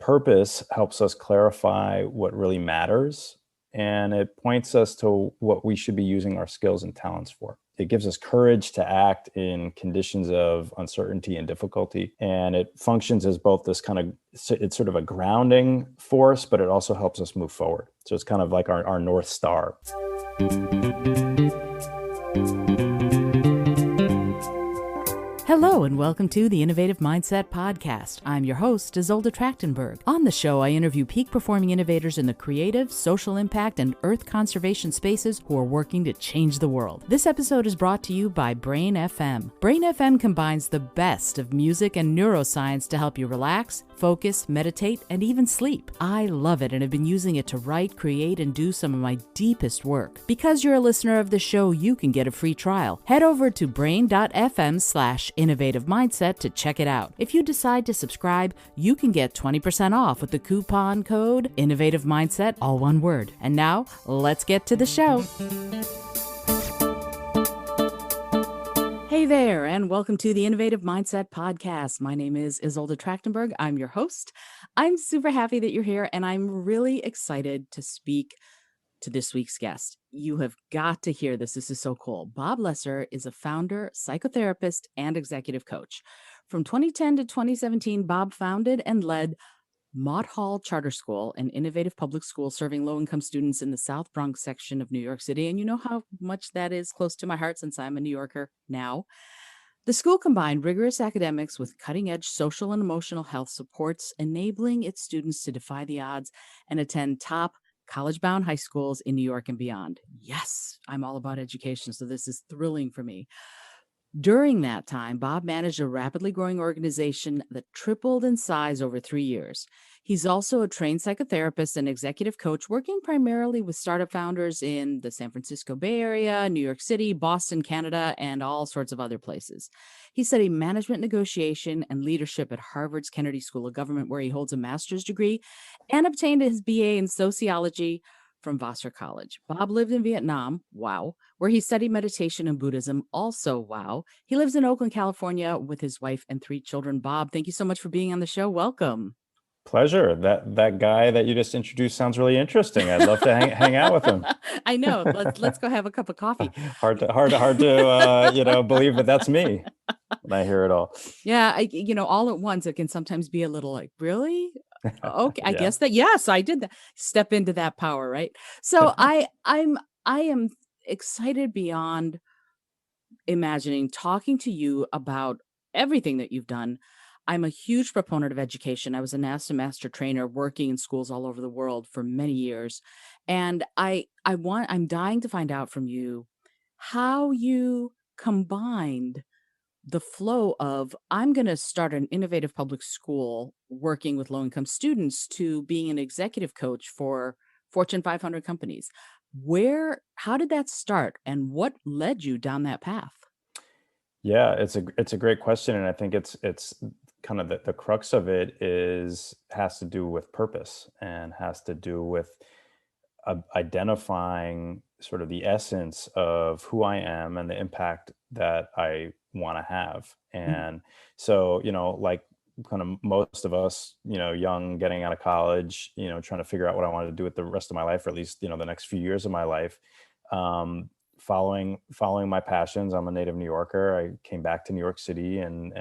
purpose helps us clarify what really matters, and it points us to what we should be using our skills and talents for. It gives us courage to act in conditions of uncertainty and difficulty, and it functions as both this it's sort of a grounding force, but it also helps us move forward. So it's kind of like our North Star. Hello and welcome to the Innovative Mindset Podcast. I'm your host, Isolde Trachtenberg. On the show, I interview peak-performing innovators in the creative, social impact, and earth conservation spaces who are working to change the world. This episode is brought to you by Brain FM. Brain FM combines the best of music and neuroscience to help you relax, focus, meditate, and even sleep. I love it and have been using it to write, create, and do some of my deepest work. Because you're a listener of the show, you can get a free trial. Head over to brain.fm/innovative mindset to check it out. If you decide to subscribe, you can get 20% off with the coupon code Innovative Mindset, all one word. And now, let's get to the show. Hey there, and welcome to the Innovative Mindset Podcast. My name is Isolde Trachtenberg. I'm your host. I'm super happy that you're here, and I'm really excited to speak to this week's guest. You have got to hear this. This is so cool. Bob Lesser is a founder, psychotherapist, and executive coach. From 2010 to 2017, Bob founded and led Mott Hall Charter School, an innovative public school serving low-income students in the South Bronx section of New York City. And you know how much that is close to my heart since I'm a New Yorker now. The school combined rigorous academics with cutting-edge social and emotional health supports, enabling its students to defy the odds and attend top college-bound high schools in New York and beyond. Yes, I'm all about education, so this is thrilling for me. During that time, Bob managed a rapidly growing organization that tripled in size over 3 years. He's also a trained psychotherapist and executive coach, working primarily with startup founders in the San Francisco Bay Area, New York City, Boston, Canada, and all sorts of other places. He studied management negotiation and leadership at Harvard's Kennedy School of Government, where he holds a master's degree, and obtained his BA in sociology from Vassar College. Bob lived in Vietnam, wow, where he studied meditation and Buddhism, also wow. He lives in Oakland, California with his wife and 3 children. Bob, thank you so much for being on the show. Welcome. Pleasure. That guy that you just introduced sounds really interesting. I'd love to hang out with him. I know. Let's go have a cup of coffee. Hard to believe that that's me when I hear it all. Yeah, all at once it can sometimes be a little like, really? Okay, I Yeah. guess that, yes, I did that. Step into that power, right? So I am excited beyond imagining talking to you about everything that you've done. I'm a huge proponent of education. I was a NASA master trainer working in schools all over the world for many years. And I'm dying to find out from you how you combined the flow of, I'm going to start an innovative public school working with low-income students, to being an executive coach for Fortune 500 companies. How did that start, and what led you down that path? Yeah, it's a great question, and I think it's kind of the crux of it has to do with purpose, and has to do with identifying sort of the essence of who I am and the impact that I want to have. And so, like kind of most of us, young, getting out of college, trying to figure out what I wanted to do with the rest of my life, or at least, the next few years of my life, following my passions. I'm a native New Yorker. I came back to New York City and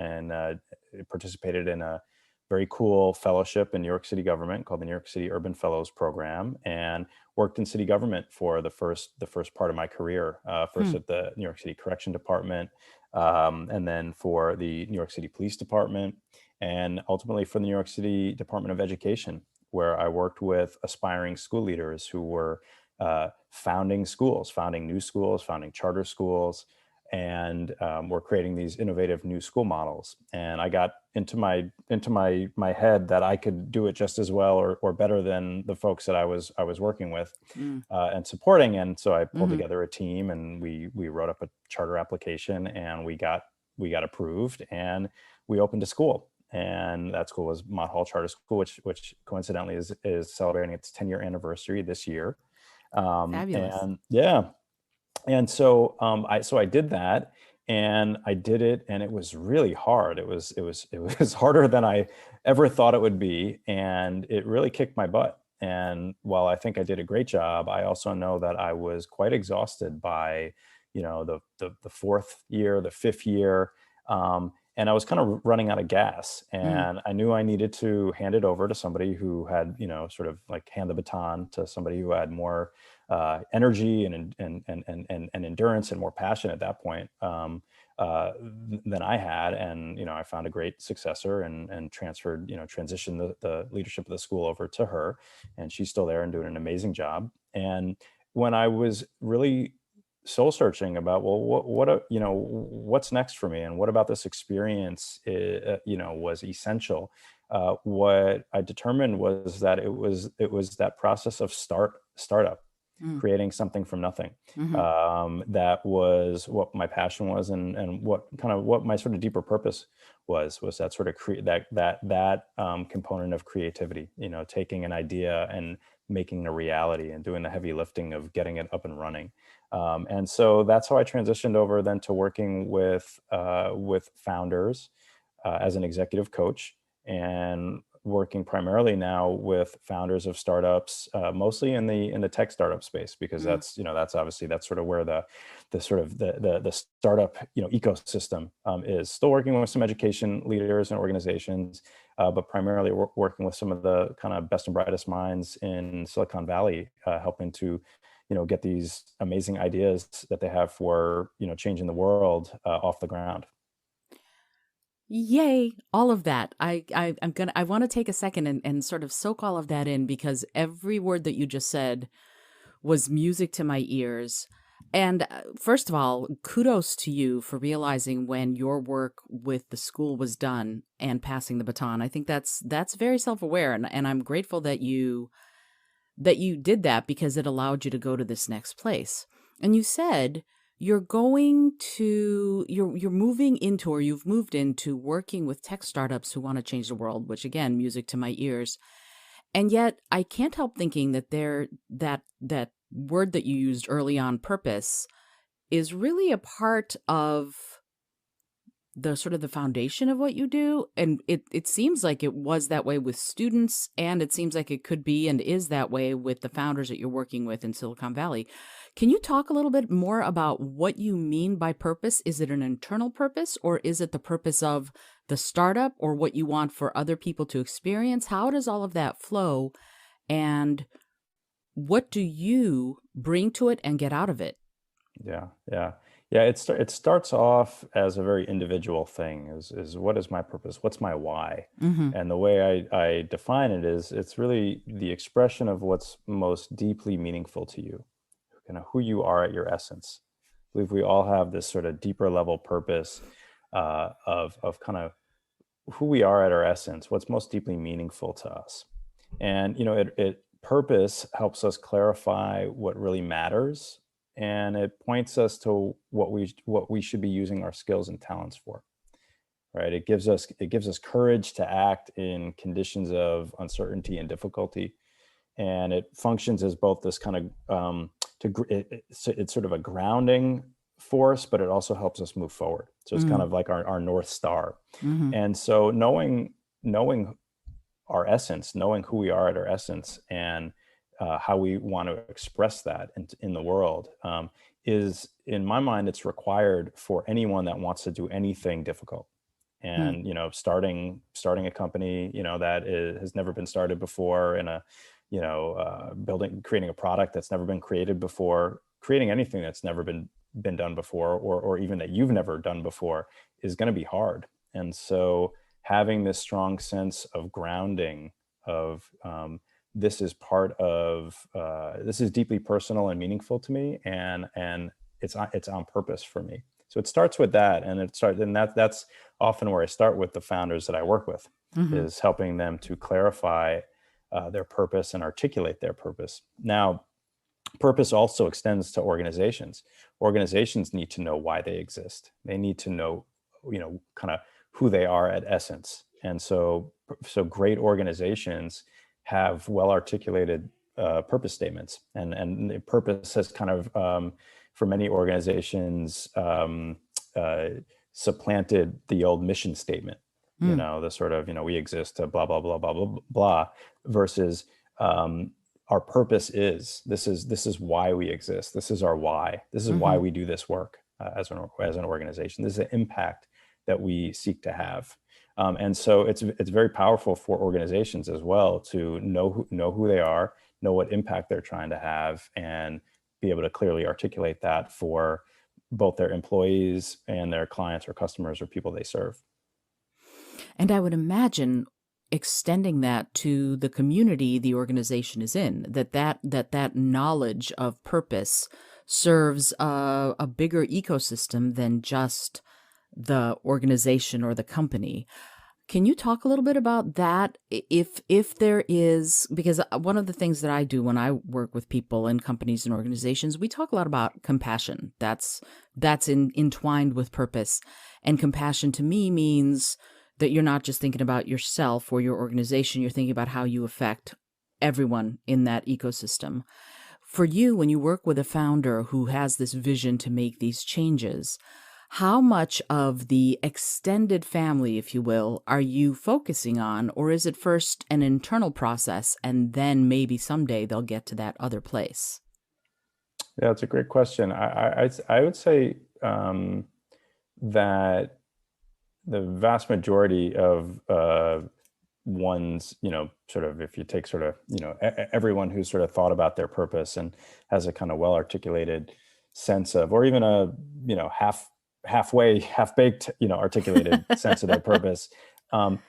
participated in a very cool fellowship in New York City government called the New York City Urban Fellows Program, and worked in city government for the first part of my career, first at the New York City Correction Department, and then for the New York City Police Department, and ultimately for the New York City Department of Education, where I worked with aspiring school leaders who were founding new schools, founding charter schools, and we're creating these innovative new school models. And I got into my head that I could do it just as well or better than the folks that I was working with and supporting. And so I pulled together a team, and we wrote up a charter application, and we got approved, and we opened a school. And that school was Mott Hall Charter School, which coincidentally is celebrating its 10-year anniversary this year. Fabulous. And yeah. And so I did that, and I did it, and it was really hard. It was harder than I ever thought it would be, and it really kicked my butt. And while I think I did a great job, I also know that I was quite exhausted by, the fourth year, the fifth year, and I was kind of running out of gas. Mm, And I knew I needed to hand it over to somebody who had, sort of like hand the baton to somebody who had more energy and endurance and more passion at that point, than I had. And I found a great successor, and transferred, transitioned the leadership of the school over to her, and she's still there and doing an amazing job. And when I was really soul searching about, well, what's next for me, and what about this experience, was essential. What I determined was that it was that process of startup, mm, creating something from nothing. mhm. That was what my passion was, and what my sort of deeper purpose was that sort of component of creativity. Taking an idea and making it a reality, and doing the heavy lifting of getting it up and running. And so that's how I transitioned over then to working with founders, as an executive coach, and working primarily now with founders of startups, mostly in the tech startup space, because Mm. that's obviously, that's sort of where the sort of the startup ecosystem is. Still working with some education leaders and organizations, but primarily working with some of the kind of best and brightest minds in Silicon Valley, helping to get these amazing ideas that they have for changing the world off the ground. Yay, all of that. I want to take a second and sort of soak all of that in, because every word that you just said was music to my ears. And first of all, kudos to you for realizing when your work with the school was done and passing the baton. I think that's very self-aware, and I'm grateful that you did that, because it allowed you to go to this next place. And you said you're moving into, or you've moved into working with tech startups who want to change the world, which again, music to my ears. And yet I can't help thinking that that word that you used early on, purpose, is really a part of the sort of the foundation of what you do. And it seems like it was that way with students, and it seems like it could be and is that way with the founders that you're working with in Silicon Valley. Can you talk a little bit more about what you mean by purpose? Is it an internal purpose, or is it the purpose of the startup, or what you want for other people to experience? How does all of that flow, and what do you bring to it and get out of it? Yeah, yeah, yeah. It starts off as a very individual thing. Is what is my purpose? What's my why? Mhm. And the way I define it is, it's really the expression of what's most deeply meaningful to you, kind of who you are at your essence. I believe we all have this sort of deeper level purpose, of kind of who we are at our essence, what's most deeply meaningful to us. And it purpose helps us clarify what really matters, and it points us to what we should be using our skills and talents for. Right? It gives us courage to act in conditions of uncertainty and difficulty, and it functions as both this kind of, it's sort of a grounding force, but it also helps us move forward. So it's kind Mhm. of like our north star. Mhm. And so knowing our essence, knowing who we are at our essence, and how we want to express that in the world, is, in my mind, it's required for anyone that wants to do anything difficult. Hmm. And starting a company, has never been started before, in a, building, creating a product that's never been created before, creating anything that's never been done before, or even that you've never done before, is going to be hard. And so having this strong sense of grounding, of, this is deeply personal and meaningful to me, and it's on purpose for me. So it starts with that, and that's often where I start with the founders that I work with, Mhm. is helping them to clarify their purpose and articulate their purpose. Now, purpose also extends to organizations. Organizations need to know why they exist. They need to know, kind of who they are at essence. And so great organizations have well articulated purpose statements, and the purpose has kind of, for many organizations, supplanted the old mission statement. Mm. The sort of, we exist to blah blah blah blah blah blah, versus um, our purpose is, this is why we exist. This is our why. This is why Mhm. we do this work, as an organization. This is the impact that we seek to have. And so it's very powerful for organizations as well to know who they are, know what impact they're trying to have, and be able to clearly articulate that for both their employees and their clients or customers or people they serve. And I would imagine extending that to the community the organization is in, that knowledge of purpose serves a bigger ecosystem than just the organization or the company. Can you talk a little bit about that? If there is, because one of the things that I do when I work with people in companies and organizations, we talk a lot about compassion. That's entwined with purpose, and compassion to me means that you're not just thinking about yourself or your organization. You're thinking about how you affect everyone in that ecosystem. For you, when you work with a founder who has this vision to make these changes, how much of the extended family, if you will, are you focusing on? Or is it first an internal process and then maybe someday they'll get to that other place? Yeah, it's a great question. I would say that the vast majority of one's, sort of, if you take sort of, everyone who's sort of thought about their purpose and has a kind of well articulated sense of, or even a, halfway, half baked, articulated sense of their purpose. um,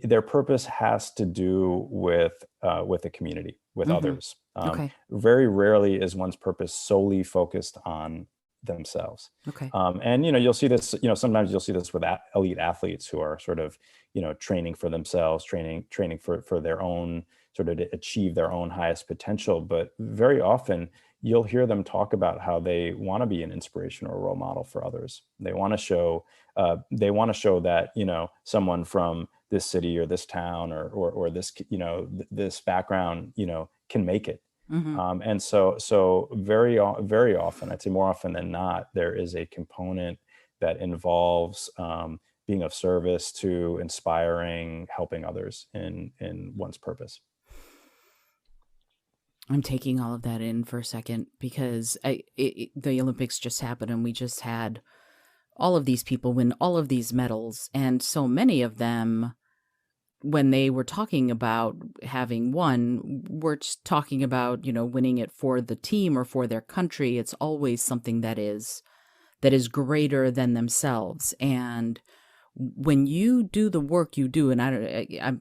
their purpose has to do with the community, with Mm-hmm. others. Okay. Very rarely is one's purpose solely focused on themselves. Okay. And you'll see this, sometimes you'll see this with elite athletes who are sort of, training for themselves, training for their own, sort of to achieve their own highest potential. But very often you'll hear them talk about how they want to be an inspiration or a role model for others. They want to show that, someone from this city or this town or this, this background, can make it. Mm-hmm. And so very often, I'd say more often than not, there is a component that involves being of service to inspiring, helping others in one's purpose. I'm taking all of that in for a second because the Olympics just happened and we just had all of these people win all of these medals. And so many of them, when they were talking about having won, we're just talking about, winning it for the team or for their country. It's always something that is greater than themselves. And when you do the work you do, and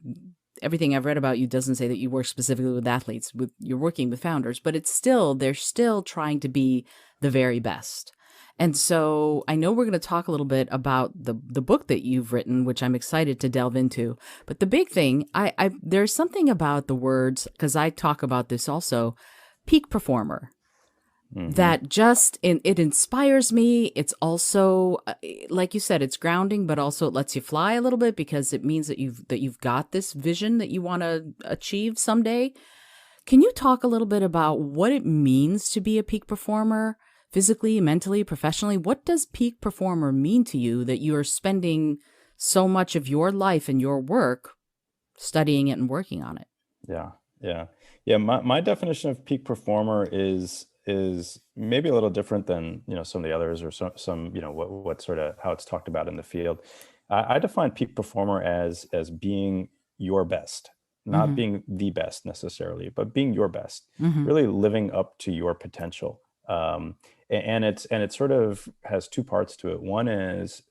everything I've read about you doesn't say that you work specifically with athletes, you're working with founders, but they're still trying to be the very best. And so I know we're going to talk a little bit about the book that you've written, which I'm excited to delve into. But the big thing, there's something about the words, because I talk about this also, peak performer, Hmm. that it inspires me. It's also, like you said, it's grounding, but also it lets you fly a little bit because it means that you've got this vision that you want to achieve someday. Can you talk a little bit about what it means to be a peak performer? Physically, mentally, professionally, what does peak performer mean to you that you are spending so much of your life and your work studying it and working on it? Yeah, yeah, yeah. My definition of peak performer is maybe a little different than some of the others, or some what sort of how it's talked about in the field. I define peak performer as being your best, not Mm-hmm. being the best necessarily, but being your best, Mm-hmm. really living up to your potential. And it sort of has two parts to it. One is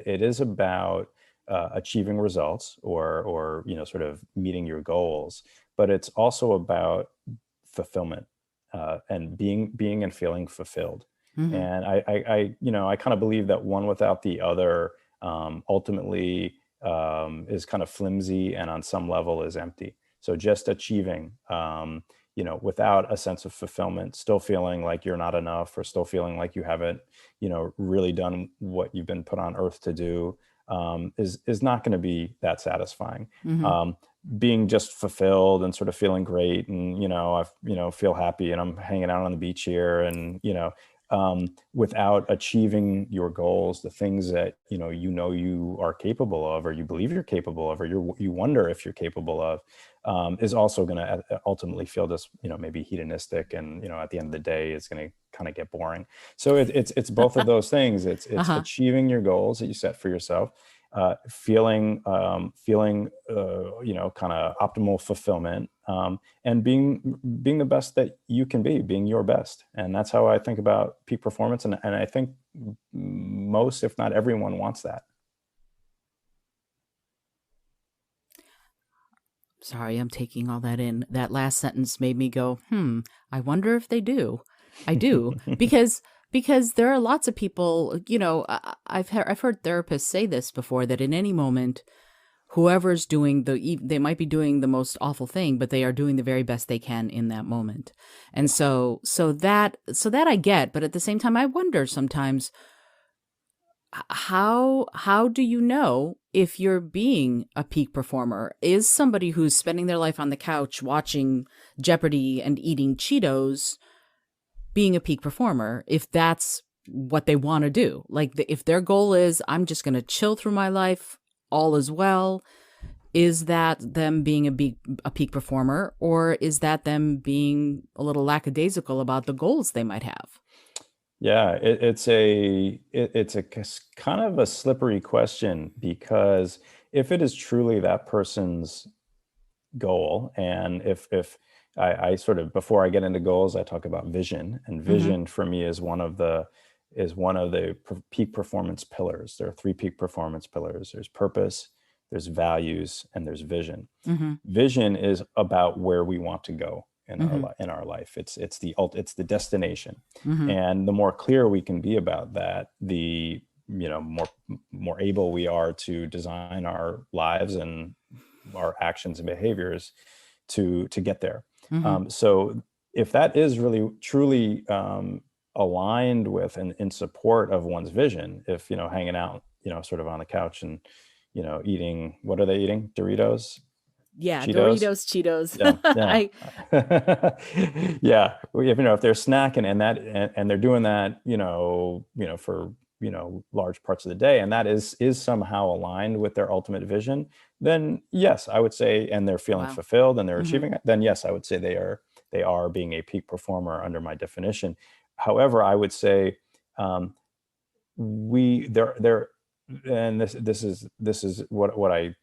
it is about achieving results, or sort of meeting your goals, but it's also about fulfillment, and being and feeling fulfilled. Mm-hmm. And I kind of believe that one without the other ultimately is kind of flimsy, and on some level is empty. So just achieving, without a sense of fulfillment, still feeling like you're not enough, or still feeling like you haven't, really done what you've been put on earth to do, is not going to be that satisfying. Mm-hmm. Um, Being just fulfilled and sort of feeling great, and I feel happy, and I'm hanging out on the beach here, and without achieving your goals, the things that you are capable of, or you believe you're capable of, or you wonder if you're capable of, is also going to ultimately feel this, maybe hedonistic, and at the end of the day, it's going to kind of get boring. So it's both of those things. It's Uh-huh. achieving your goals that you set for yourself, feeling kind of optimal fulfillment, and being the best that you can be, being your best. And that's how I think about peak performance. And I think most, if not everyone, wants that. Sorry, I'm taking all that in. That last sentence made me go, I wonder if they do. I do because there are lots of people, I've heard therapists say this before, that in any moment, whoever's doing they might be doing the most awful thing, but they are doing the very best they can in that moment. And so that I get, but at the same time, I wonder sometimes, how do you know if you're being a peak performer? Is somebody who's spending their life on the couch watching Jeopardy and eating Cheetos being a peak performer if that's what they want to do? Like, if their goal is, I'm just going to chill through my life, all is well, is that them being a peak performer, or is that them being a little lackadaisical about the goals they might have? Yeah, it's a kind of a slippery question, because if it is truly that person's goal, and if I sort of, before I get into goals, I talk about vision, and Mm-hmm. vision for me is one of the peak performance pillars. There are three peak performance pillars. There's purpose, there's values, and there's vision. Mm-hmm. Vision is about where we want to go in our Mm-hmm. in our life. It's the destination, Mm-hmm. and the more clear we can be about that, the more able we are to design our lives and our actions and behaviors to get there. Mm-hmm. So if that is really truly aligned with and in support of one's vision, if hanging out sort of on the couch and eating, what are they eating? Doritos, Yeah, Cheetos. Doritos, Cheetos. Yeah, yeah. I Yeah. Well, if they're snacking, and they're doing that, for large parts of the day, and that is somehow aligned with their ultimate vision, then yes, I would say, and they're feeling Wow. fulfilled and they're Mhm. achieving it, then yes, I would say they are being a peak performer under my definition. However, I would say, we there and this is what I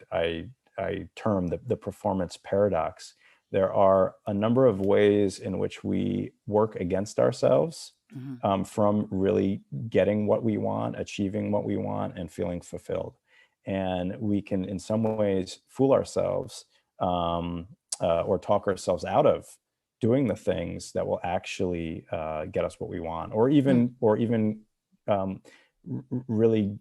term the performance paradox. There are a number of ways in which we work against ourselves, Mhm. from really getting what we want, achieving what we want, and feeling fulfilled. And we can, in some ways, fool ourselves, or talk ourselves out of doing the things that will actually get us what we want, or Hmm. even um, really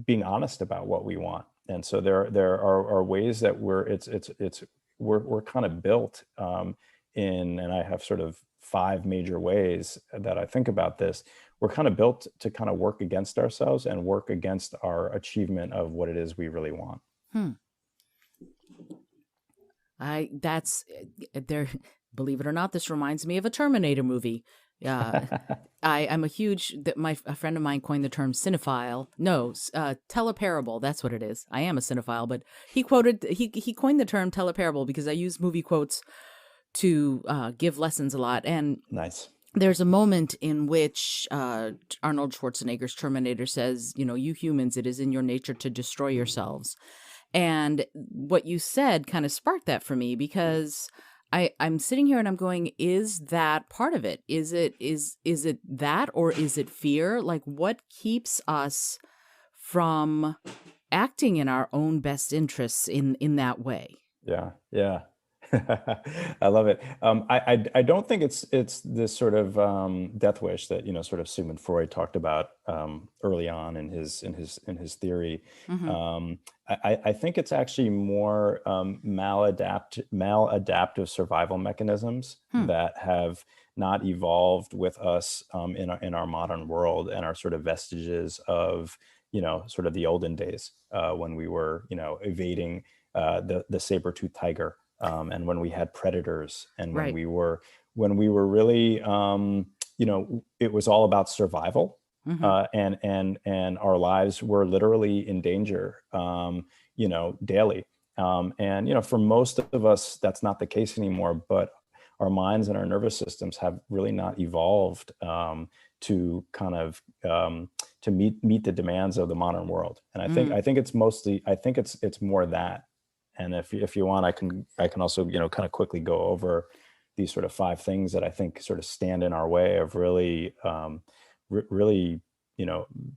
being honest about what we want. And so there are ways that we're kind of built, and I have sort of five major ways that I think about this. We're kind of built to kind of work against ourselves and work against our achievement of what it is we really want. Hmm. I that's there. Believe it or not, this reminds me of a Terminator movie. Uh, I'm a huge a friend of mine coined the term cinephile. No, teleparable. That's what it is. I am a cinephile, but he coined the term teleparable because I use movie quotes to give lessons a lot. And Nice. there's a moment in which Arnold Schwarzenegger's Terminator says, you humans, it is in your nature to destroy yourselves. And what you said kind of sparked that for me, because I'm sitting here and I'm going, is that part of it? Is it that, or is it fear? Like, what keeps us from acting in our own best interests in that way? Yeah, yeah. I love it. I don't think it's this sort of death wish that sort of Sigmund Freud talked about early on in his theory. Mm-hmm. I think it's actually more maladaptive survival mechanisms Hmm. that have not evolved with us, in our modern world, and are sort of vestiges of sort of the olden days, when we were evading the saber-toothed tiger, and when we had predators, and when Right. we were really, it was all about survival, Hmm. and our lives were literally in danger, daily. And for most of us, that's not the case anymore. But our minds and our nervous systems have really not evolved to kind of to meet the demands of the modern world. And I think it's mostly, it's more that. And if you want, I can also kind of quickly go over these sort of five things that I think sort of stand in our way of really really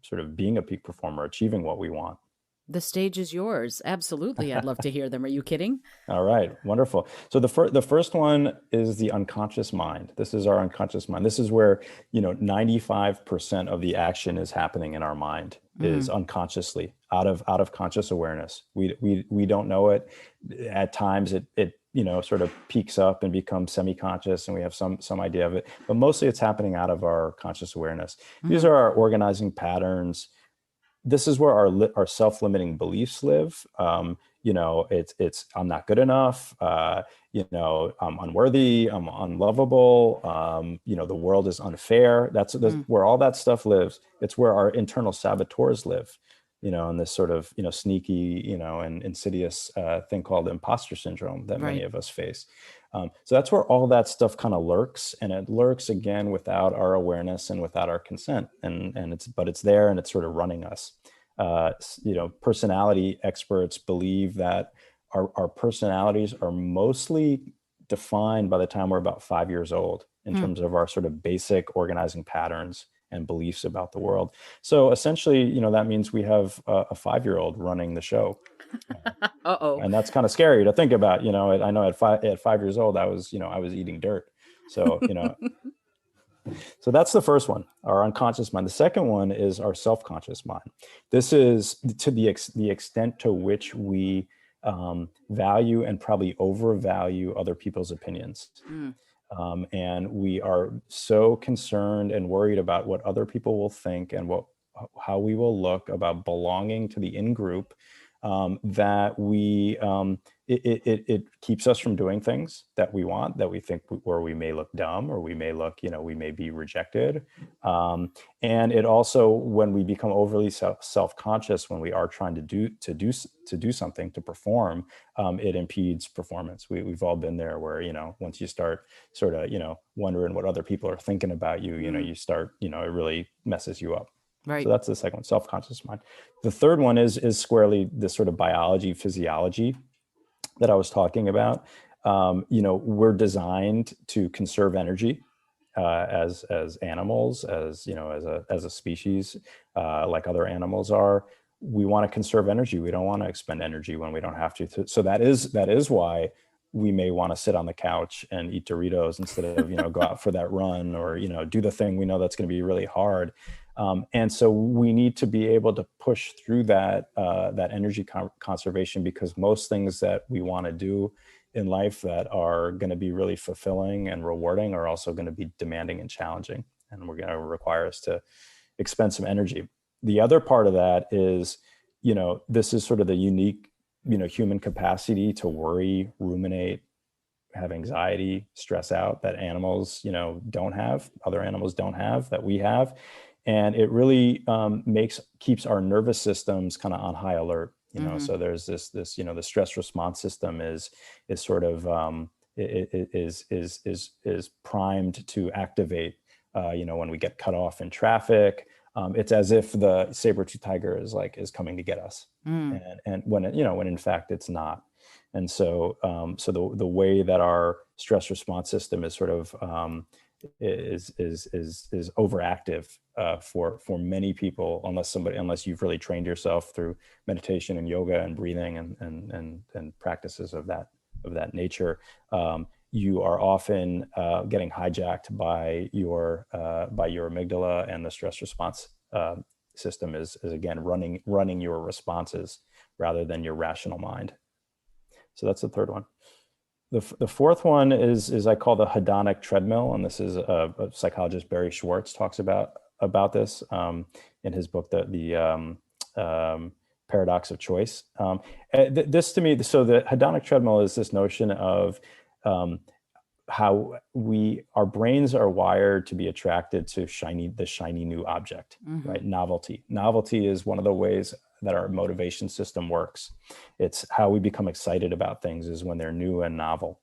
sort of being a peak performer, achieving what we want. The stage is yours. Absolutely. I'd love to hear them. Are you kidding? All right, wonderful. So the first one is the unconscious mind. This is our unconscious mind. This is where 95% of the action is happening in our mind, is Mm. unconsciously, out of conscious awareness. We don't know it. At times it sort of peaks up and becomes semi-conscious, and we have some idea of it. But mostly it's happening out of our conscious awareness. These Hmm. are our organizing patterns. This is where our self-limiting beliefs live. It's I'm not good enough. I'm unworthy. I'm unlovable. The world is unfair. That's Mm. where all that stuff lives. It's where our internal saboteurs live. And this sort of sneaky and insidious thing called imposter syndrome that many Right. of us face. So that's where all that stuff kind of lurks, and it lurks again without our awareness and without our consent, and it's there, and it's sort of running us. Personality experts believe that our personalities are mostly defined by the time we're about 5 years old in Hmm. terms of our sort of basic organizing patterns and beliefs about the world. So essentially, that means we have a 5-year-old running the show. Uh-oh. And that's kind of scary to think about. I know at 5 years old, I was eating dirt. So, so that's the first one, our unconscious mind. The second one is our self-conscious mind. This is to the extent to which we value and probably overvalue other people's opinions. Mm. And we are so concerned and worried about what other people will think and how we will look about belonging to the in group, that it keeps us from doing things that we want, that we think, where we may look dumb, or we may look, we may be rejected. And it also, when we become overly self-conscious, when we are trying to do something, to perform, it impedes performance. We've all been there, where once you start sort of wondering what other people are thinking about you, Mm. you start, it really messes you up. So Right. that's the second one, self-conscious mind. The third one is squarely this sort of biology, physiology that I was talking about. We're designed to conserve energy, as animals, as a species, like other animals are. We want to conserve energy. We don't want to expend energy when we don't have to. So that is why we may want to sit on the couch and eat Doritos instead of go out for that run, or do the thing we know that's going to be really hard. And so we need to be able to push through that energy conservation, because most things that we want to do in life that are going to be really fulfilling and rewarding are also going to be demanding and challenging, and we're going to require us to expend some energy. The other part of that is, this is sort of the unique, human capacity to worry, ruminate, have anxiety, stress out, that animals, don't have, other animals don't have, that we have. And it really keeps our nervous systems kind of on high alert. Hmm. So there's this the stress response system is sort of is primed to activate. When we get cut off in traffic, it's as if the saber-tooth tiger is coming to get us, Mm. and when in fact it's not. And so the way that our stress response system is sort of is overactive, for many people, unless you've really trained yourself through meditation and yoga and breathing and practices of that nature. You are often getting hijacked by your amygdala, and the stress response system is again running your responses rather than your rational mind. So that's the third one. The fourth one is I call the hedonic treadmill, and this is a psychologist, Barry Schwartz, talks about this in his book, the paradox of choice. This to me, so the hedonic treadmill is this notion of, how our brains are wired to be attracted to the shiny new object, Mm-hmm. right? Novelty is one of the ways that our motivation system works. It's how we become excited about things, is when they're new and novel.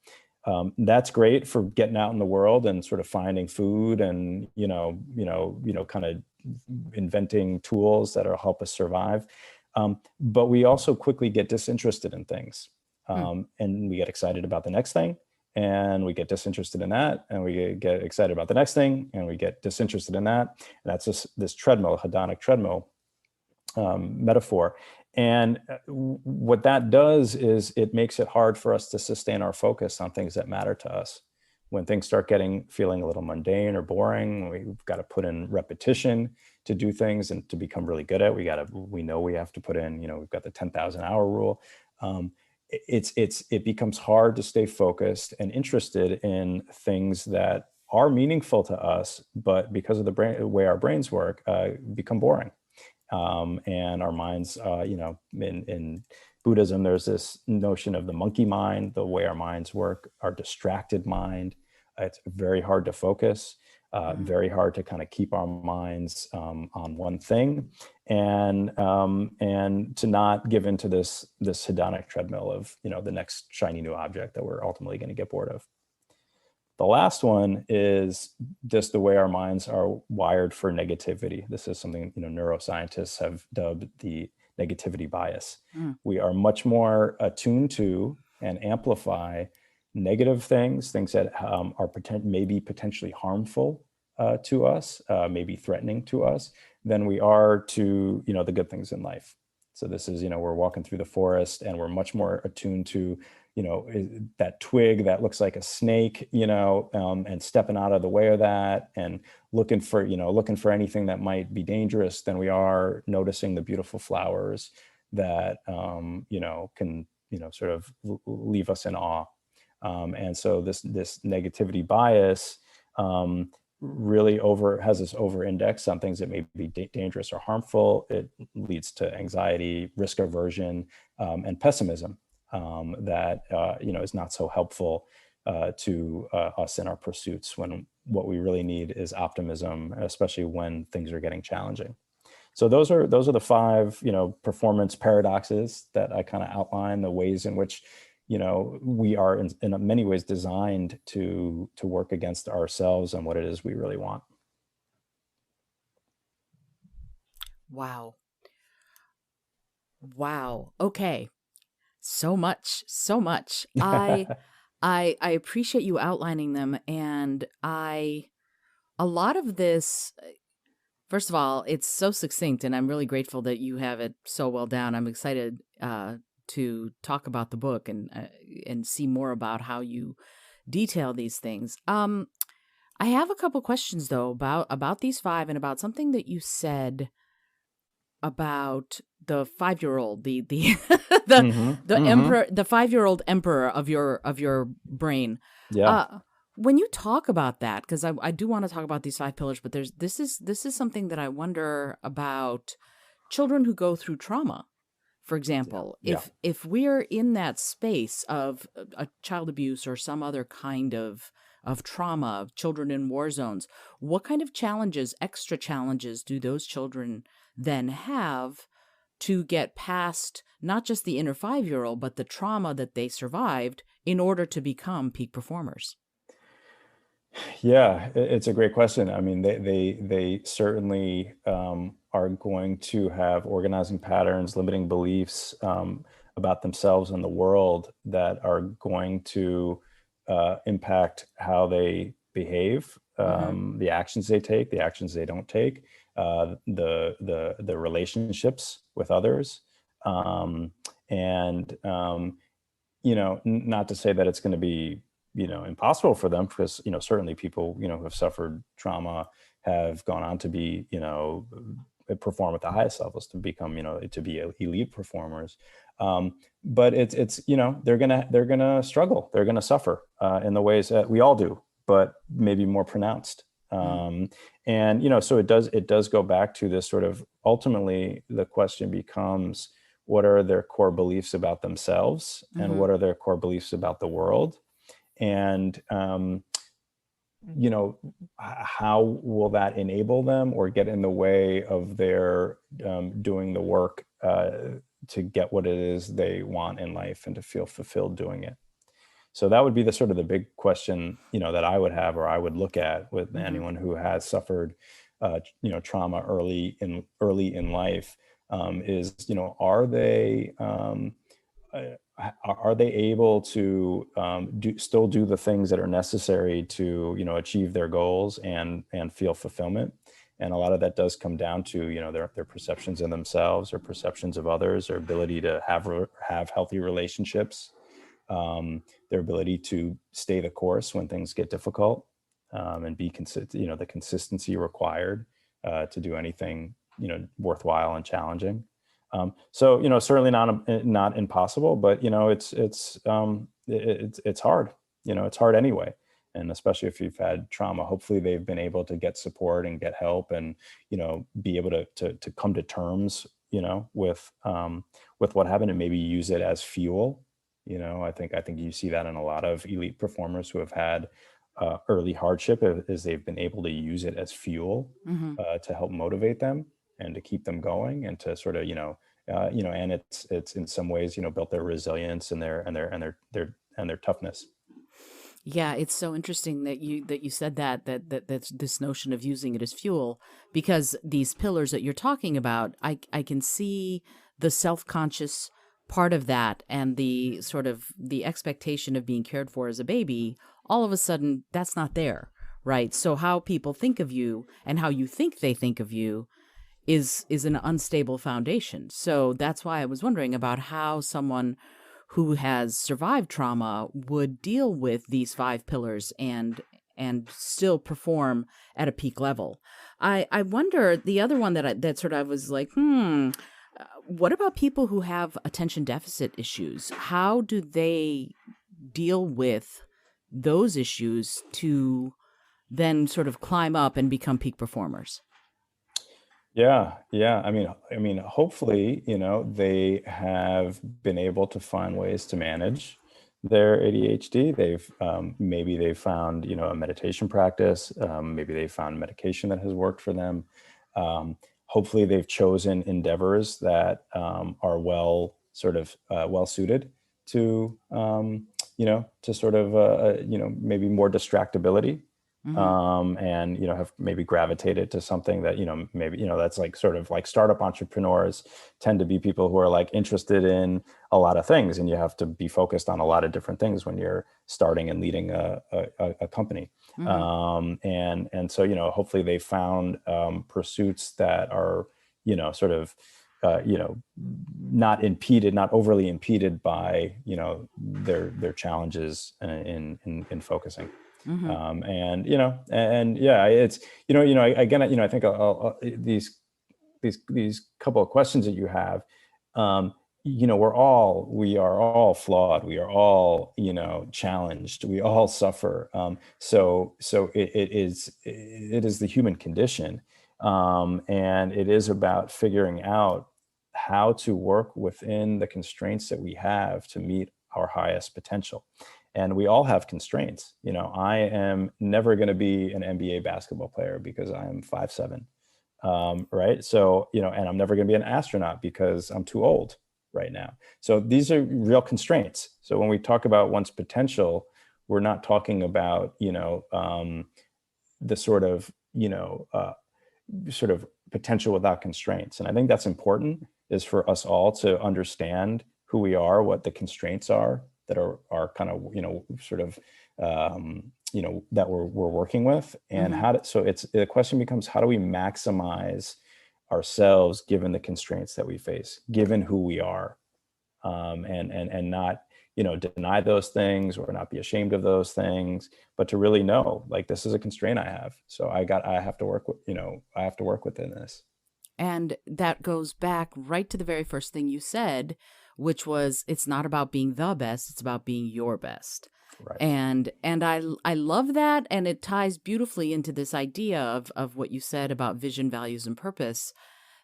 That's great for getting out in the world and sort of finding food, and kind of inventing tools that'll help us survive. But we also quickly get disinterested in things, and we get excited about the next thing, and we get disinterested in that, and we get excited about the next thing, and we get disinterested in that. And that's this treadmill, hedonic treadmill metaphor. And what that does is it makes it hard for us to sustain our focus on things that matter to us. When things start feeling a little mundane or boring, we've got to put in repetition to do things and to become really good at. We know we have to put in, we've got the 10,000 hour rule. It becomes hard to stay focused and interested in things that are meaningful to us, but because of the way our brains work, become boring. And our minds, in Buddhism, there's this notion of the monkey mind, the way our minds work, our distracted mind. It's very hard to focus, very hard to kind of keep our minds on one thing, and to not give into this hedonic treadmill of, the next shiny new object that we're ultimately going to get bored of. The last one is just the way our minds are wired for negativity. This is something, neuroscientists have dubbed the negativity bias. We are much more attuned to and amplify negative things that are maybe potentially harmful to us, maybe threatening to us, than we are to, the good things in life. So this is, we're walking through the forest and we're much more attuned to, that twig that looks like a snake, and stepping out of the way of that, and looking for anything that might be dangerous, than we are noticing the beautiful flowers that, can, sort of leave us in awe. And so this negativity bias really has this over index on things that may be dangerous or harmful. It leads to anxiety, risk aversion, and pessimism. That is not so helpful to us in our pursuits, when what we really need is optimism, especially when things are getting challenging. So those are the 5 performance paradoxes that I kind of outline, the ways in which we are in many ways designed to work against ourselves and what it is we really want. Wow. Okay. So much. I appreciate you outlining them, and a lot of this, first of all, it's so succinct, and I'm really grateful that you have it so well down. I'm excited to talk about the book and see more about how you detail these things. I have a couple questions though about these 5, and about something that you said about the 5-year-old, the emperor, the 5-year-old emperor of your brain. Yeah. When you talk about that, because I do want to talk about these 5 pillars, but this is something that I wonder about children who go through trauma. For example, Yeah. if we're in that space of a child abuse or some other kind of trauma, of children in war zones, what kind of extra challenges do those children then have to get past not just the inner 5-year-old, but the trauma that they survived in order to become peak performers? Yeah, it's a great question. I mean, they certainly are going to have organizing patterns, limiting beliefs about themselves and the world that are going to impact how they behave, the actions they take, the actions they don't take, the relationships with others, and not to say that it's going to be impossible for them, because certainly people who have suffered trauma have gone on to be perform at the highest levels, to become to be elite performers. But it's they're gonna struggle, they're gonna suffer in the ways that we all do, but maybe more pronounced. And so it does go back to this sort of, ultimately the question becomes, what are their core beliefs about themselves, and what are their core beliefs about the world? and you know, how will that enable them or get in the way of their doing the work to get what it is they want in life and to feel fulfilled doing it? So that would be the sort of the big question, you know, that I would have, or I would look at with Hmm. anyone who has suffered, you know, trauma early in life, is, you know, are they able to still do the things that are necessary to, you know, achieve their goals and feel fulfillment? And a lot of that does come down to, you know, their perceptions of themselves or perceptions of others, their ability to have healthy relationships, their ability to stay the course when things get difficult, and be consistent, you know, the consistency required to do anything, you know, worthwhile and challenging. So, you know, certainly not impossible, but, you know, it's hard. You know, it's hard anyway, and especially if you've had trauma. Hopefully, they've been able to get support and get help, and, you know, be able to come to terms, you know, with what happened, and maybe use it as fuel. You know, I think you see that in a lot of elite performers who have had early hardship, is they've been able to use it as fuel Hmm. to help motivate them and to keep them going, and to sort of, you know, and it's in some ways, you know, built their resilience and their toughness. Yeah, it's so interesting that you said that's this notion of using it as fuel, because these pillars that you're talking about, I can see the self-conscious part of that, and the sort of the expectation of being cared for as a baby. All of a sudden, that's not there, right? So how people think of you and how you think they think of you is an unstable foundation. So that's why I was wondering about how someone who has survived trauma would deal with these five pillars and still perform at a peak level. I wonder, the other one that sort of I was like, what about people who have attention deficit issues? How do they deal with those issues to then sort of climb up and become peak performers? Yeah, yeah. I mean, hopefully, you know, they have been able to find ways to manage their ADHD. Maybe they've found, you know, a meditation practice. Maybe they found medication that has worked for them. Hopefully, they've chosen endeavors that are well suited to, to sort of, you know, maybe more distractibility, Hmm. and, you know, have maybe gravitated to something that, you know, maybe, you know, that's like sort of like startup entrepreneurs tend to be people who are like interested in a lot of things, and you have to be focused on a lot of different things when you're starting and leading a company. Hmm. And so, you know, hopefully they found pursuits that are, you know, sort of, you know, not overly impeded by, you know, their challenges in focusing. Hmm. And, you know, and yeah, it's, again, you know, I think these couple of questions that you have, um, you know, we are all flawed. We are all, you know, challenged. We all suffer. So it is the human condition, and it is about figuring out how to work within the constraints that we have to meet our highest potential. And we all have constraints. You know, I am never going to be an NBA basketball player because I am 5'7", right? So, you know, and I'm never going to be an astronaut because I'm too old right now. So these are real constraints. So when we talk about one's potential, we're not talking about, you know, the sort of, sort of potential without constraints. And I think that's important, is for us all to understand who we are, what the constraints are that are kind of, you know, sort of, you know, that we're working with, and Hmm. how to, so it's, the question becomes, how do we maximize ourselves given the constraints that we face, given who we are, and not, you know, deny those things or not be ashamed of those things, but to really know, like, this is a constraint I have, so I have to work with, you know, I have to work within this. And that goes back right to the very first thing you said, which was it's not about being the best, it's about being your best. Right. And I love that, and it ties beautifully into this idea of what you said about vision, values, and purpose,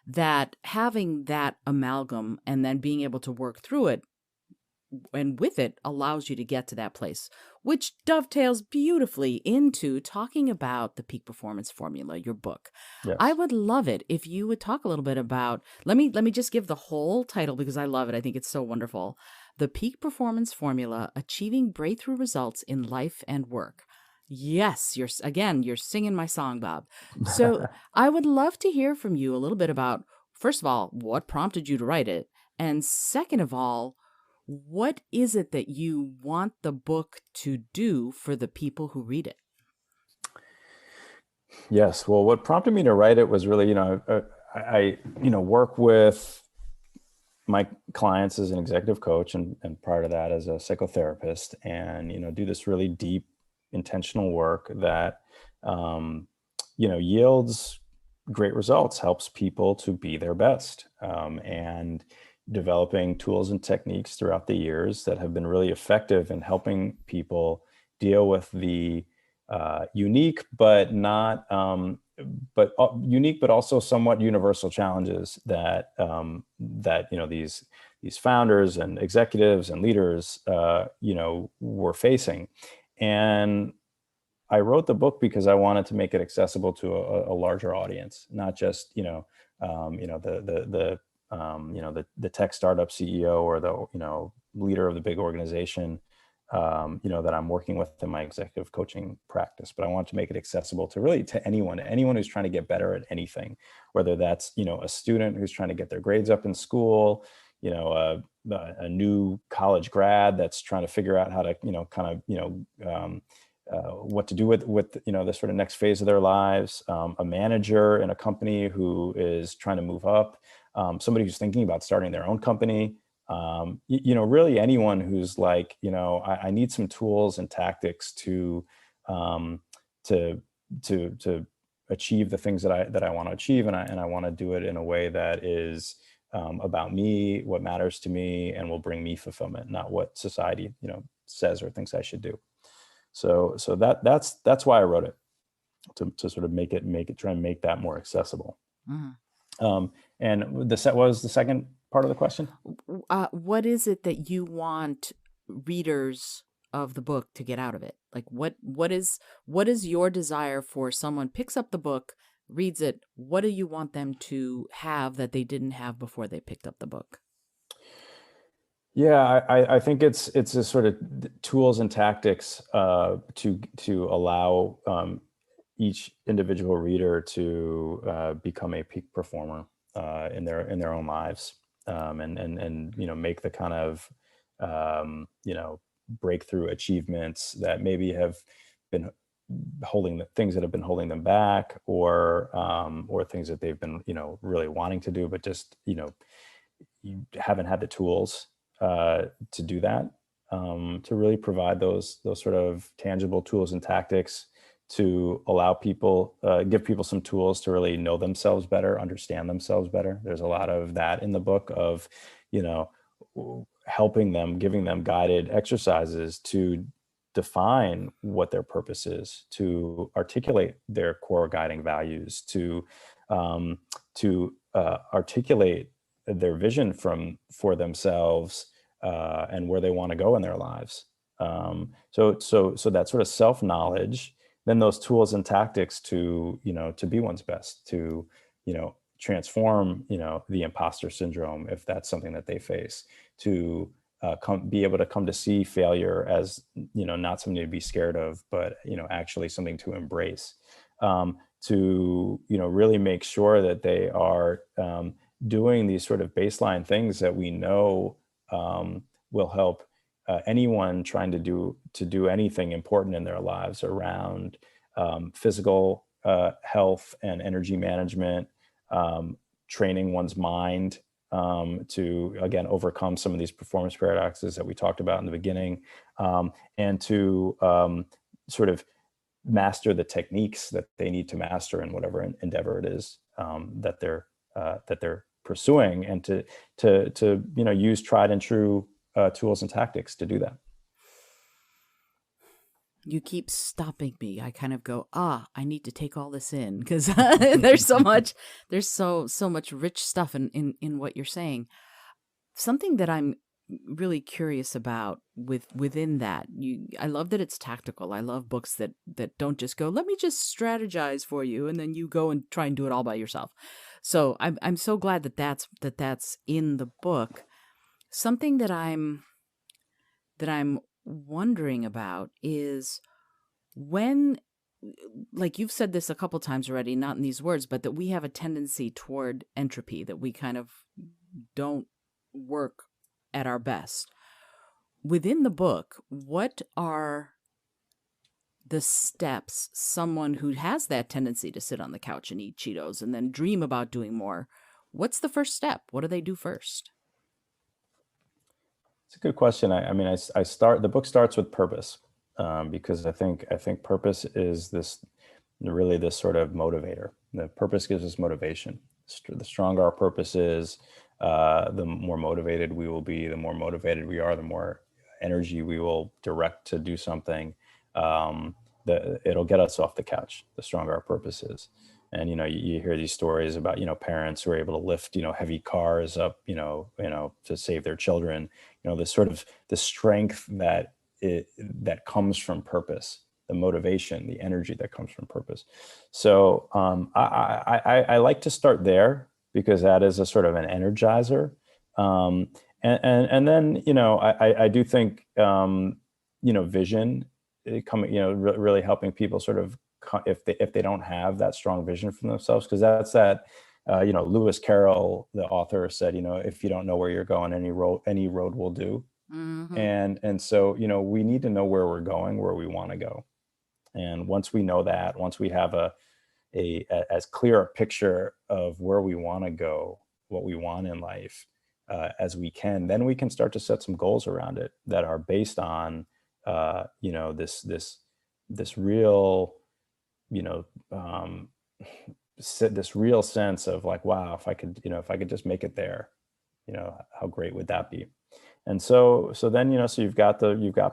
that having that amalgam and then being able to work through it and with it allows you to get to that place, which dovetails beautifully into talking about the peak performance formula, your book. I Yes. would love it if you would talk a little bit about, let me just give the whole title because I love it. I think it's so wonderful. The Peak Performance Formula: Achieving Breakthrough Results in Life and Work. Yes, you're singing my song, Bob. So I would love to hear from you a little bit about, first of all, what prompted you to write it? And second of all, what is it that you want the book to do for the people who read it? Yes. Well, what prompted me to write it was really, work with my clients as an executive coach, and prior to that as a psychotherapist, and, do this really deep, intentional work that, yields great results, helps people to be their best, and developing tools and techniques throughout the years that have been really effective in helping people deal with the unique but not unique but also somewhat universal challenges that these founders and executives and leaders were facing. And I wrote the book because I wanted to make it accessible to a larger audience, not just the tech startup CEO or the leader of the big organization that I'm working with in my executive coaching practice. But I want to make it accessible to really to anyone who's trying to get better at anything, whether that's a student who's trying to get their grades up in school, a new college grad that's trying to figure out how to what to do with the sort of next phase of their lives, a manager in a company who is trying to move up, somebody who's thinking about starting their own company, really anyone who's like, I need some tools and tactics to to achieve the things that I want to achieve, and I want to do it in a way that is about me, what matters to me, and will bring me fulfillment, not what society says or thinks I should do. So that's why I wrote it, to sort of make it try and make that more accessible. Mhm. And the set was the second part of the question. What is it that you want readers of the book to get out of it? Like what is your desire for someone picks up the book, reads it? What do you want them to have that they didn't have before they picked up the book? Yeah, I think it's a sort of tools and tactics to allow each individual reader to become a peak performer in their own lives, and make the kind of breakthrough achievements that maybe have been holding the things that have been holding them back, or things that they've been really wanting to do, but just you haven't had the tools to do that, to really provide those sort of tangible tools and tactics to allow people, give people some tools to really know themselves better, understand themselves better. There's a lot of that in the book of, helping them, giving them guided exercises to define what their purpose is, to articulate their core guiding values, um, to articulate their vision for themselves, and where they want to go in their lives. So that sort of self knowledge, then those tools and tactics to be one's best, to transform the imposter syndrome if that's something that they face, to be able to come to see failure as not something to be scared of, but actually something to embrace. To really make sure that they are doing these sort of baseline things that we know will help anyone trying to do anything important in their lives around physical health and energy management, training one's mind to again overcome some of these performance paradoxes that we talked about in the beginning, and to sort of master the techniques that they need to master in whatever endeavor it is that they're pursuing, and to use tried and true tools and tactics to do that. You keep stopping me. I kind of go, I need to take all this in because there's so much, there's so much rich stuff in what you're saying. Something that I'm really curious about within that. I love that it's tactical. I love books that don't just go, let me just strategize for you, and then you go and try and do it all by yourself. So I'm so glad that's in the book. Something that I'm wondering about is when, like you've said this a couple times already, not in these words, but that we have a tendency toward entropy, that we kind of don't work at our best. Within the book, what are the steps someone who has that tendency to sit on the couch and eat Cheetos and then dream about doing more? What's the first step? What do they do first? It's a good question. I mean, I start, the book starts with purpose, because I think purpose is this, really this sort of motivator. The purpose gives us motivation. The stronger our purpose is, the more motivated we will be. The more motivated we are, the more energy we will direct to do something. It'll get us off the couch. The stronger our purpose is. And you hear these stories about parents who are able to lift heavy cars up to save their children. This sort of the strength that comes from purpose, the motivation, the energy that comes from purpose. So I like to start there because that is a sort of an energizer. And then I do think vision, coming really helping people sort of, if they don't have that strong vision for themselves, because that's that. Lewis Carroll, the author, said, if you don't know where you're going, any road will do. Mm-hmm. And so we need to know where we're going, where we want to go. And once we know that, once we have as clear a picture of where we want to go, what we want in life, as we can, then we can start to set some goals around it that are based on this real, you know um, this real sense of like, wow, if I could just make it there, how great would that be? And so then, so you've got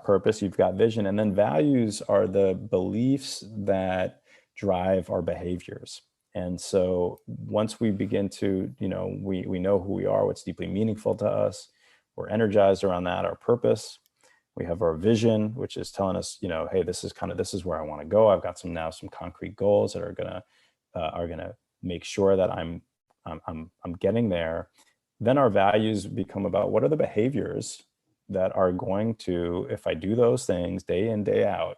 purpose, you've got vision, and then values are the beliefs that drive our behaviors. And so once we begin to, we know who we are, what's deeply meaningful to us, we're energized around that, our purpose. We have our vision, which is telling us, hey, this is where I want to go. I've got some concrete goals that are gonna make sure that I'm getting there. Then our values become about what are the behaviors that are going to, if I do those things day in, day out,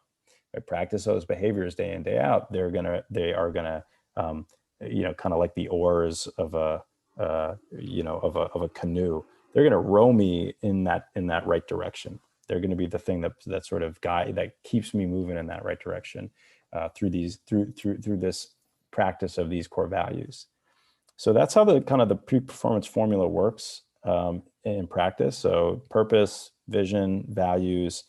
if I practice those behaviors day in, day out, they are gonna, kind of like the oars of a canoe. They're gonna row me in that right direction. They're gonna be the thing that sort of guide, that keeps me moving in that right direction, through this practice of these core values. So that's how the kind of the pre-performance formula works, in practice. So purpose, vision, values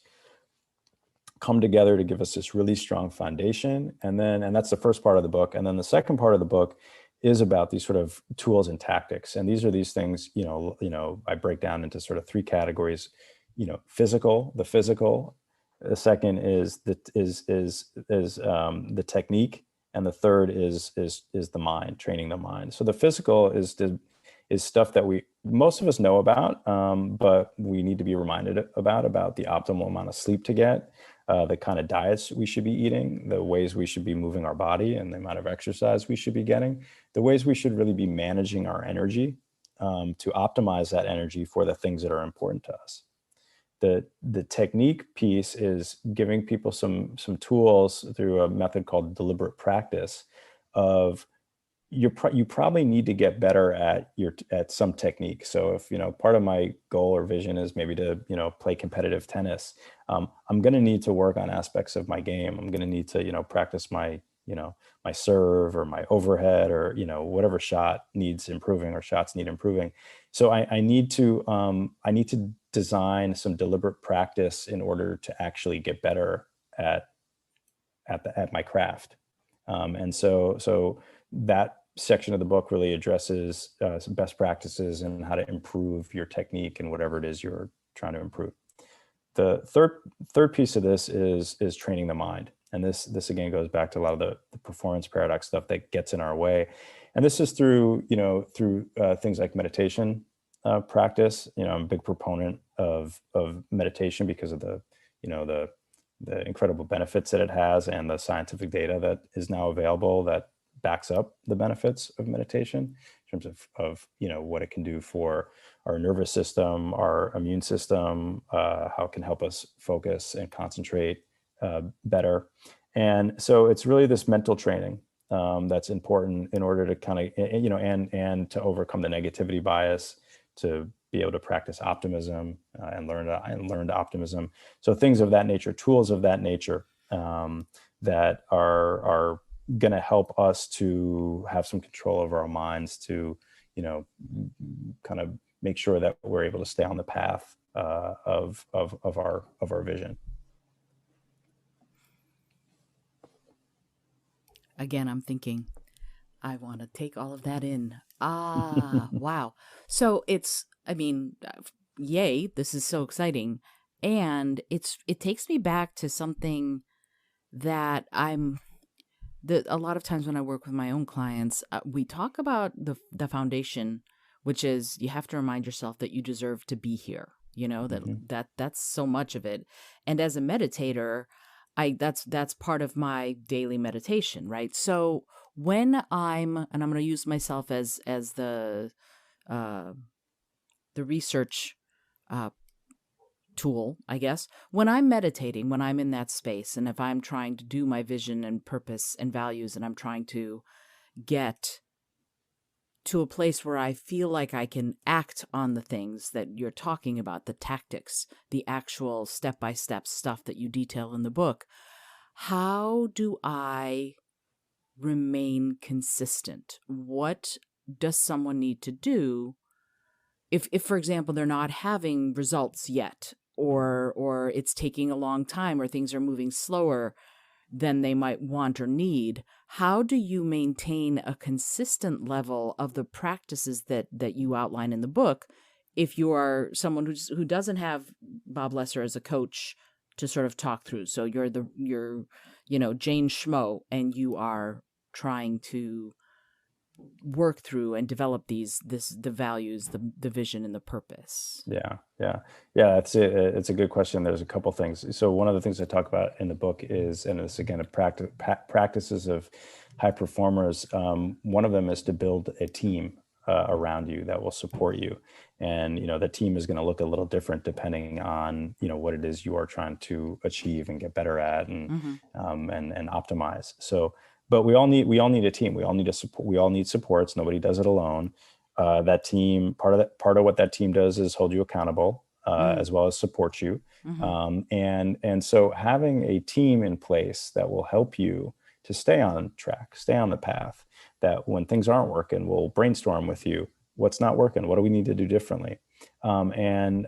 come together to give us this really strong foundation. And that's the first part of the book. And then the second part of the book is about these sort of tools and tactics. And these are these things, I break down into sort of three categories. The physical. The second is the technique, and the third is the mind, training the mind. So the physical is stuff that most of us know about, but we need to be reminded about the optimal amount of sleep to get, the kind of diets we should be eating, the ways we should be moving our body, and the amount of exercise we should be getting, the ways we should really be managing our energy, to optimize that energy for the things that are important to us. The technique piece is giving people some tools through a method called deliberate practice of, you probably need to get better at some technique. So if part of my goal or vision is maybe to play competitive tennis, I'm going to need to work on aspects of my game. I'm going to need to practice my serve or my overhead, or whatever shot needs improving or shots need improving. So I need to design some deliberate practice in order to actually get better at my craft. And so that section of the book really addresses, some best practices and how to improve your technique and whatever it is you're trying to improve. The third piece of this is training the mind. And this again goes back to a lot of the performance paradox stuff that gets in our way. And this is through things like meditation, practice. I'm a big proponent of meditation because of the incredible benefits that it has and the scientific data that is now available that backs up the benefits of meditation in terms of what it can do for our nervous system, our immune system, how it can help us focus and concentrate better. And so it's really this mental training that's important in order to kind of, and to overcome the negativity bias, to be able to practice optimism and learn optimism. So things of that nature, tools of that nature, that are going to help us to have some control over our minds, to kind of make sure that we're able to stay on the path of our vision. Again, I'm thinking, I want to take all of that in. Ah, wow. So I mean, yay, this is so exciting. And it takes me back to something that a lot of times when I work with my own clients, we talk about the foundation, which is you have to remind yourself that you deserve to be here. That's so much of it. And as a meditator, that's part of my daily meditation, right? So and I'm going to use myself as uh, the research tool, I guess. When I'm meditating, when I'm in that space, and if I'm trying to do my vision and purpose and values, and I'm trying to get to a place where I feel like I can act on the things that you're talking about, the tactics, the actual step-by-step stuff that you detail in the book, how do I remain consistent? What does someone need to do if for example, they're not having results yet, or it's taking a long time, or things are moving slower than they might want or need? How do you maintain a consistent level of the practices that you outline in the book if you are someone who doesn't have Bob Lesser as a coach to sort of talk through? So you're Jane Schmo, and you are trying to work through and develop the values, the vision, and the purpose. Yeah. It's a good question. There's a couple things. So one of the things I talk about in the book is, and it's again practices of high performers. One of them is to build a team around you that will support you, and the team is going to look a little different depending on what it is you are trying to achieve and get better at, and and optimize. So, but we all need a team. We all need support. We all need supports. Nobody does it alone. That team, part of what that team does is hold you accountable, as well as support you. And so having a team in place that will help you to stay on track, stay on the path, that when things aren't working, we'll brainstorm with you. What's not working? What do we need to do differently? And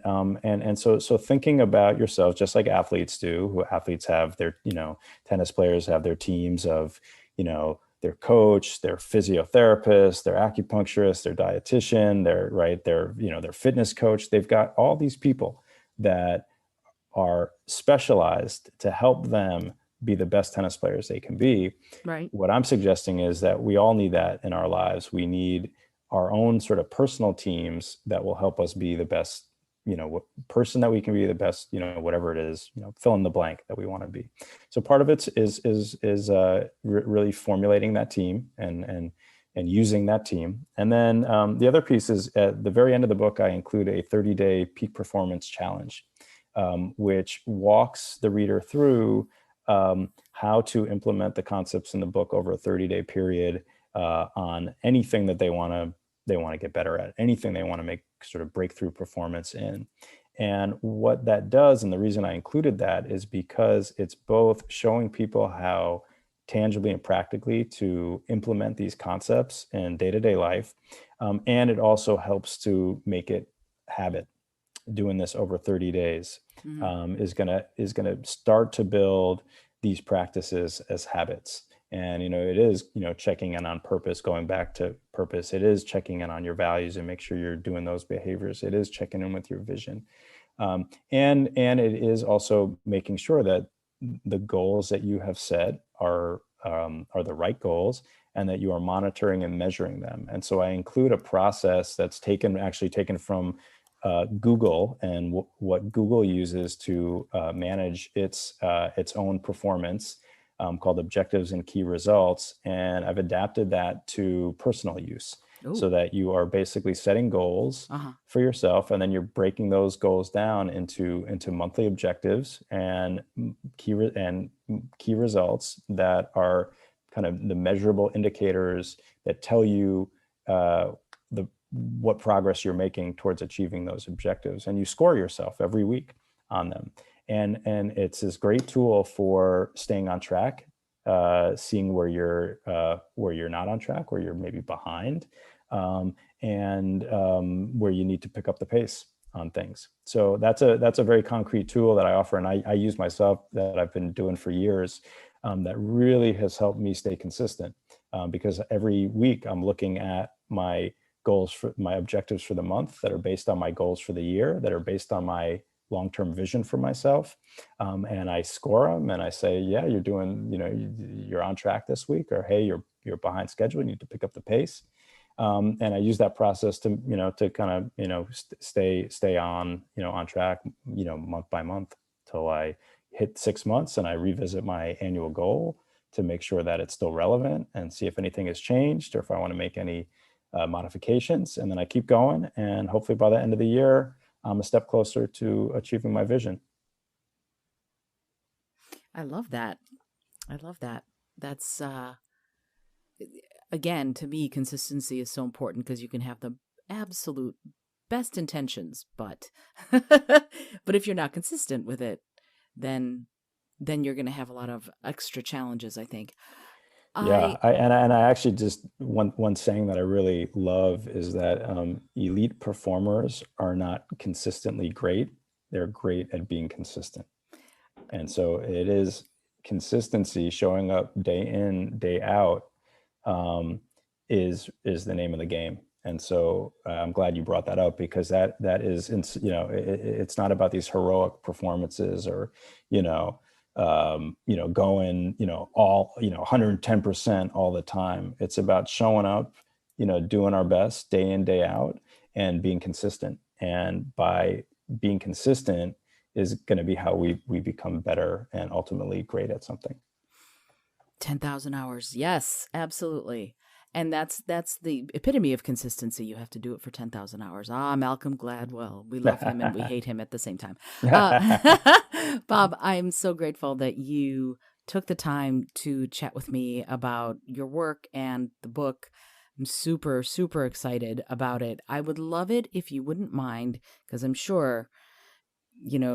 so thinking about yourself, just like athletes do, who athletes have their, tennis players have their teams of, their coach, their physiotherapist, their acupuncturist, their dietitian, their fitness coach. They've got all these people that are specialized to help them be the best tennis players they can be. Right. What I'm suggesting is that we all need that in our lives. We need our own sort of personal teams that will help us be the best, person that we can be, the best, whatever it is, fill in the blank that we want to be. So part of it is really formulating that team and using that team. And then the other piece is at the very end of the book, I include a 30-day peak performance challenge, which walks the reader through how to implement the concepts in the book over a 30-day period on anything that they want to get better at, anything they want to make sort of breakthrough performance in. And what that does, and the reason I included that, is because it's both showing people how tangibly and practically to implement these concepts in day-to-day life, and it also helps to make it habit. Doing this over 30 days is gonna start to build these practices as habits. And it is checking in on purpose, going back to purpose. It is checking in on your values and make sure you're doing those behaviors. It is checking in with your vision, and it is also making sure that the goals that you have set are the right goals, and that you are monitoring and measuring them. And so I include a process that's taken from Google, and what Google uses to manage its own performance, called objectives and key results. And I've adapted that to personal use, Oh, so that you are basically setting goals uh-huh. for yourself, and then you're breaking those goals down into monthly objectives and key results that are kind of the measurable indicators that tell you the what progress you're making towards achieving those objectives, and you score yourself every week on them. And it's this great tool for staying on track, seeing where you're not on track, where you're maybe behind, and where you need to pick up the pace on things. So that's a very concrete tool that I offer, and I use myself, that I've been doing for years, that really has helped me stay consistent, because every week I'm looking at my objectives for the month, that are based on my goals for the year, that are based on my long-term vision for myself, and I score them, and I say, yeah, you're doing, you're on track this week, or hey, you're behind schedule, you need to pick up the pace. And I use that process to kind of stay on track, month by month, till I hit 6 months, and I revisit my annual goal to make sure that it's still relevant, and see if anything has changed, or if I want to make any modifications. And then I keep going, and hopefully by the end of the year, I'm a step closer to achieving my vision. I love that. I love that. That's again, to me, consistency is so important because you can have the absolute best intentions, but but if you're not consistent with it, then you're going to have a lot of extra challenges, I think. Yeah, I and I actually, just one saying that I really love is that elite performers are not consistently great; they're great at being consistent. And so it is consistency, showing up day in, day out, um, is the name of the game. And so I'm glad you brought that up, because that is, it's not about these heroic performances, or you know going, all, 110% all the time. It's about showing up, doing our best day in, day out, and being consistent. And by being consistent is going to be how we become better, and ultimately great at something. 10,000 hours. Yes, absolutely. And that's the epitome of consistency. You have to do it for 10,000 hours. Ah, Malcolm Gladwell. We love him and we hate him at the same time. Uh, Bob, I'm so grateful that you took the time to chat with me about your work and the book. I'm super, super excited about it. I would love it if you wouldn't mind, because I'm sure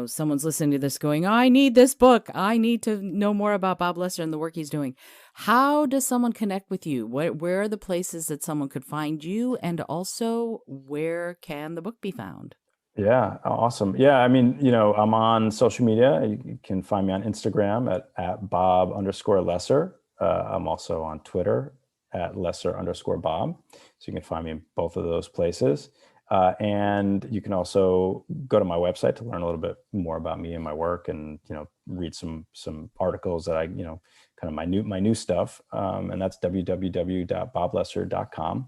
someone's listening to this going, I need this book. I need to know more about Bob Lesser and the work he's doing. How does someone connect with you? Where are the places that someone could find you? And also, where can the book be found? Yeah, awesome. Yeah, I mean, I'm on social media. You can find me on Instagram at Bob_Lesser. I'm also on Twitter at Lesser_Bob. So you can find me in both of those places. And you can also go to my website to learn a little bit more about me and my work, and read some articles that I kind of my new stuff. And that's www.boblesser.com.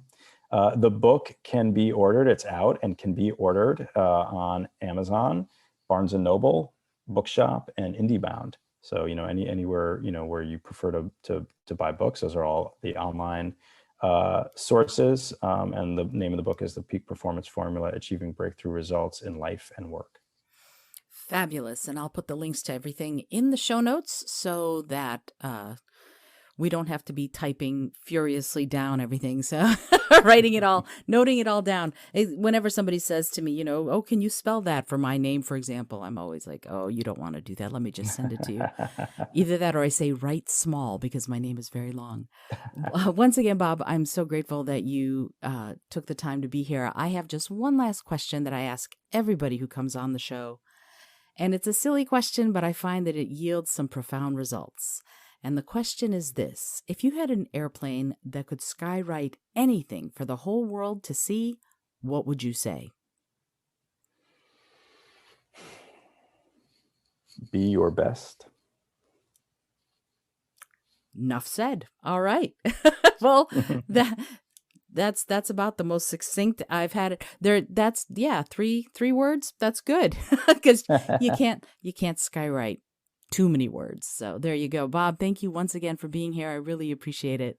The book can be ordered. It's out and can be ordered on Amazon, Barnes and Noble, Bookshop, and IndieBound. So anywhere where you prefer to buy books. Those are all the online sources. And the name of the book is The Peak Performance Formula: Achieving Breakthrough Results in Life and Work. Fabulous. And I'll put the links to everything in the show notes so that we don't have to be typing furiously down everything. So writing it all, noting it all down. Whenever somebody says to me, oh, can you spell that for my name, for example? I'm always like, oh, you don't want to do that. Let me just send it to you. Either that, or I say write small, because my name is very long. Once again, Bob, I'm so grateful that you took the time to be here. I have just one last question that I ask everybody who comes on the show. And it's a silly question, but I find that it yields some profound results. And the question is this: if you had an airplane that could skywrite anything for the whole world to see, what would you say? Be your best. Enough said. All right. Well, that that's about the most succinct I've had it. There that's yeah, three words. That's good. Cuz you can't skywrite too many words. So there you go. Bob, thank you once again for being here. I really appreciate it.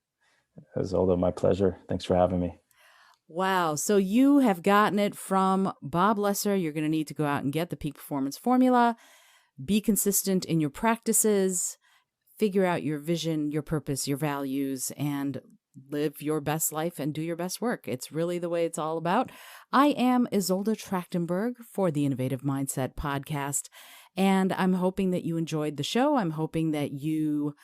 Isolde, my pleasure. Thanks for having me. Wow. So you have gotten it from Bob Lesser. You're going to need to go out and get the peak performance formula, be consistent in your practices, figure out your vision, your purpose, your values, and live your best life and do your best work. It's really the way it's all about. I am Isolde Trachtenberg for the Innovative Mindset Podcast, and I'm hoping that you enjoyed the show. I'm hoping that you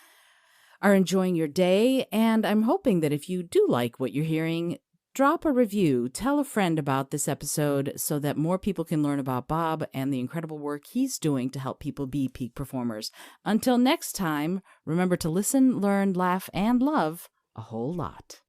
are enjoying your day, and I'm hoping that if you do like what you're hearing, drop a review, tell a friend about this episode so that more people can learn about Bob and the incredible work he's doing to help people be peak performers. Until next time, remember to listen, learn, laugh, and love a whole lot.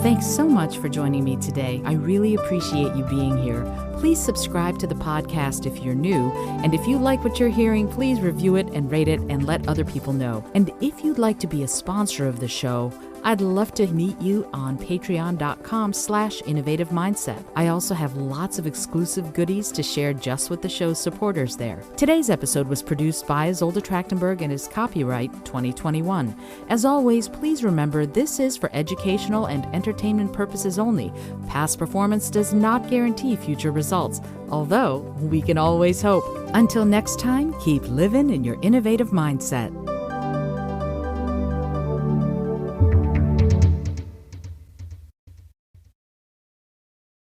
Thanks so much for joining me today. I really appreciate you being here. Please subscribe to the podcast if you're new. And if you like what you're hearing, please review it and rate it and let other people know. And if you'd like to be a sponsor of the show, I'd love to meet you on patreon.com/innovative mindset. I also have lots of exclusive goodies to share just with the show's supporters there. Today's episode was produced by Isolde Trachtenberg and is copyright 2021. As always, please remember this is for educational and entertainment purposes only. Past performance does not guarantee future results, although we can always hope. Until next time, keep living in your innovative mindset.